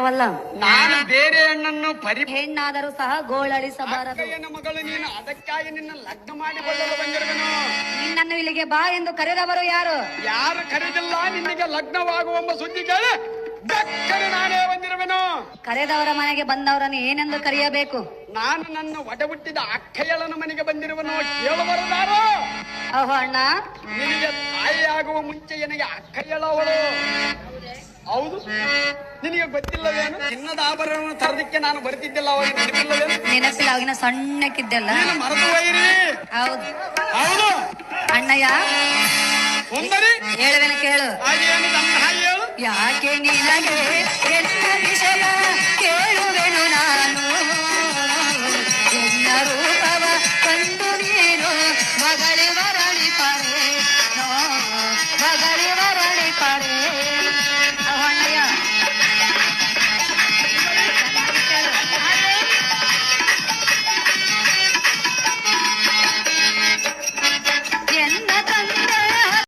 ಅವಲ್ಲ ನಾನು ಬೇರೆ ಹೆಣ್ಣನ್ನು ಹೆಣ್ಣಾದರೂ ಸಹ ಗೋಳಳಿಸಬಾರದು. ಅಕ್ಕಯ್ಯನ ಮಗಳು ನೀನು, ಅದಕ್ಕಾಗಿ ನಿನ್ನ ಲಗ್ನ ಮಾಡಿಕೊಳ್ಳಲು ಬಂದಿರುವೆನು. ನಿನ್ನನ್ನು ಇಲ್ಲಿಗೆ ಬಾ ಎಂದು ಕರೆದವರು ಯಾರು? ಯಾರು ಕರೆದಿಲ್ಲ. ನಿನಗೆ ಲಗ್ನವಾಗುವೆಂಬ ಸುದ್ದಿ ಕೇಳಿ ಬೆಕ್ಕನೆ ನಾನೇ ಬಂದಿರುವೆನು. ಕರೆದವರ ಮನೆಗೆ ಬಂದವರನ್ನು ಏನೆಂದು ಕರೆಯಬೇಕು? ನಾನು ನನ್ನ ಒಡ ಹುಟ್ಟಿದ ಅಕ್ಕಯ್ಯಳನ ಮನೆಗೆ ಬಂದಿರುವನು. ಕೇಳುವರದಾರು? ಓಹೋ ಅಣ್ಣ, ನಿನಗೆ ತಾಯಿಯಾಗುವ ಮುಂಚೆ ನನಗೆ ಅಕ್ಕಯ್ಯಳವಳು. ಹೌದು, ನಿನಗೆ ಗೊತ್ತಿಲ್ಲವೇನು? ಚಿನ್ನದ ಆಭರಣ ತರದಿಕ್ಕೆ ನಾನು ಬರ್ತಿದ್ದಿಲ್ಲ, ಅವಾಗ ನೆನಪಿಲ್ಲವೇನು? ನೆನಪಿಲ್ಲ, ಅವಾಗಿನ ಸಣ್ಣಕ್ಕಿದ್ದೆಲ್ಲ. ನೀನು ಮರೆತು ಹೋಯಿರಿ. ಹೌದು ಹೌದು ಅಣ್ಣಯ್ಯ, ಒಂದರಿ ಹೇಳುವೆನ ಕೇಳು. ಹಾಗೆ ಏನು ತಮ್ಮ ಹಾಗೆ ಹೇಳು. ಯಾಕೆ ನಿನಗೆ